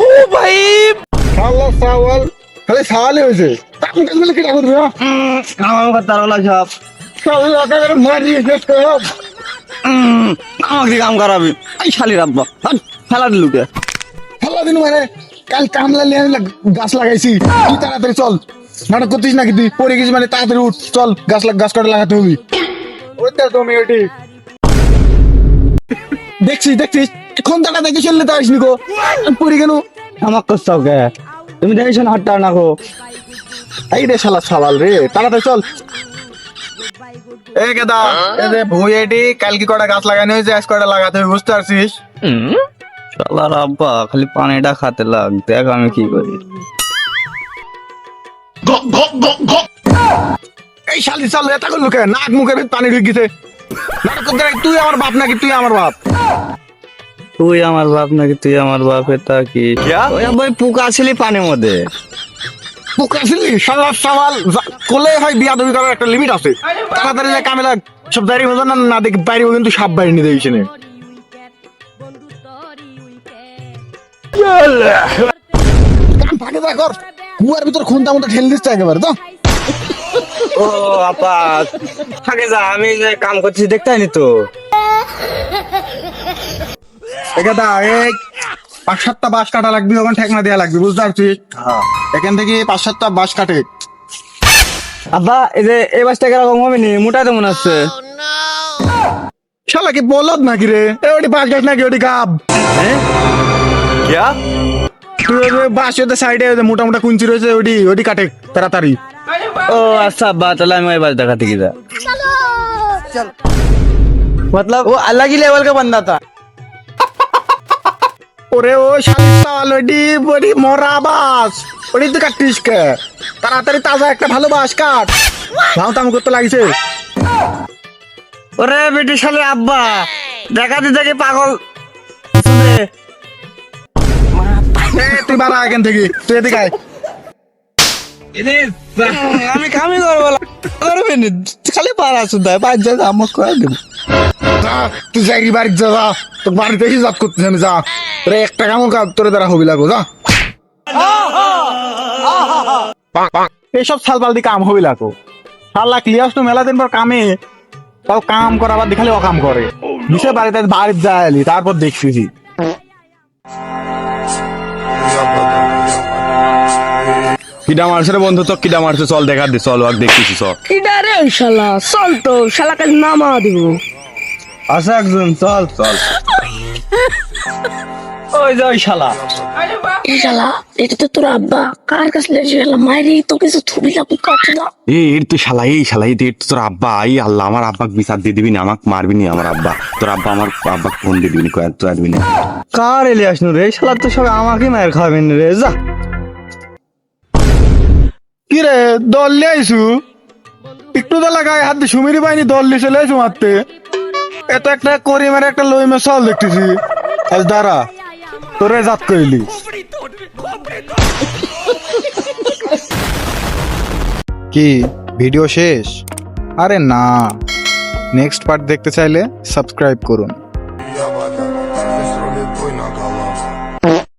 ও ভাই শালা সাওয়াল খালি সাওয়ালই হয়েছে কাম কাজ বলে কি করবে আমার কথা হলো সব শালা একেবারে মারিয়ে শেষ করে আমাকে কাম করাবি এই শালি রাব্বা ফেলা দিল কে শালা দিন মানে কাল কামলা নিয়ে আমি গাছ লাগাইছি তুই তাড়াতাড়ি চল নাটক করতিস নাকি তুই পড়ে গেছিস মানে তাড়াতাড়ি উঠ চল গাছ কাটা লাগাতে হবে ওইটা তুমি ওটি দেখছিস এখন টাকা দেখে চললে তো আসনি গো পড়ে কেন আমার করছাও কে তুমি দেখিস না হট্টা না গো এই রে শালা সাওয়াল রে তাড়াতাড়ি চল এ কেদা এ যে ভুই এটি কাল কি কটা গাছ লাগানো হয়েছে আজ কটা লাগাতে হবে বুঝতে পারছিস শালা রাব্বা খালি পানিটা খাতে লাগ দেখ আমি কি করি এই শালি চল এটা করলো কে নাক মুখের ভিতর পানি ঢুকিছে নাটক করতে নাই, তুই আমার বাপ নাকি তুই আমার বাপ তুই আমার বাপ নাকি তুই আমার বাপ এটা কি ওই ভাই পোকা ছিলি পানির মধ্যে পোকা ছিলি শালা সাওয়াল কোলে হয় বিয়া দবি করার একটা লিমিট আছে তাড়াতাড়ি যে কামে লাগ সব দাঁড়িয়ে মতো না দেখি বাইরে কিন্তু সাপ বাইরে নিয়ে দিয়েছে কাম ফাঁকে যা কর কুয়ার ভিতর খুনটা মতো ঠেল দিচ্ছে একেবারে তো ও আপা থাকে যা আমি যে কাম করছি দেখতে নি তো এখানে এই 5-7টা বাঁশ কাটা লাগবে ওখানে ঠেকনা দেওয়া লাগবে বুঝতে পারছিস এখান থেকে 5-7টা বাঁশ কাটে আব্বা এই যে এই বাসটা কিরকম হবে নি মোটা তো মনে হচ্ছে শালা কি বলদ নাকি রে ওটি বাঁশ গাছ নাকি ওটি গাব কিয়া তুই ওই যে বাঁশ ওদের সাইডে মোটা মোটা কুঞ্চি রয়েছে ওটি কাটে তাড়াতাড়ি ও আচ্ছা আব্বা তাহলে আমি ওই বাস দেখাতে কি যা मतलब वो अलग ही लेवल का बंदा था ওরে ও শালি সাওয়াল ওটি মরা বাঁশ ওটি তুই কাটতিস কে তাড়াতাড়ি তাজা একটা ভালো বাঁশ কাট ভাও তাম করতে লাগিছে ওরে বেটি শালে আব্বা দেখাতে দেখে পাগল তুই বাড়া এখান থেকে তুই এদিকে আয় আমি কামই করবো করবে নি খালি পারা শুধু পাঁচ যা আমার করে দেবো যা, তুই যাই বাড়িতে যা তোর বাড়িতে হিসাব করতেছি আমি যা তোর একটা কামও তোর দ্বারা হবি লাগো যা এইসব সালবালদি কাম হবি লাগো সাল্লা ক্লিয়াস তো মেলা দিন পর কামে তাও কাম করা আবার দেখালে অকাম করে বিশেষ বাড়িতে যাইলি তারপর দেখতেছি কিডা মারছে রে বন্ধু তো কিডা মারছে চল দেখা দে চল ওয়াক দেখতেছি চল কিডা রে শালা চল তো শালা কাল নামা দিব আচ্ছা একজন চল চল ওই যে ওই শালা এই শালা এটা তো তোর আব্বা কার কাছে লেগে গেল মাইরি তো কিছু থুবি না কাট না এর তো শালা এই তো তোর আব্বা এই আল্লাহ আমার আব্বাকে বিচার দিয়ে দিবি না আমাকে মারবি না আমার আব্বা তোর আব্বা আমার আব্বাকে ফোন দিয়ে দিবি না কয়েক তো আসবি না কার এলে আসনু রে শালা তো সব আমাকে মায়ের খাবেন রে যা কি রে দল লিয়ে আইসু একটু তো লাগায় হাত দিয়ে সুমিরি পাইনি দল লিয়ে চলে আইসু মারতে এত একটা করিমের একটা লইমে চল দেখতেছি আজ দাঁড়া তোরে জাত কইলি কি ভিডিও শেষ? আরে না, নেক্সট পার্ট দেখতে চাইলে সাবস্ক্রাইব করুন।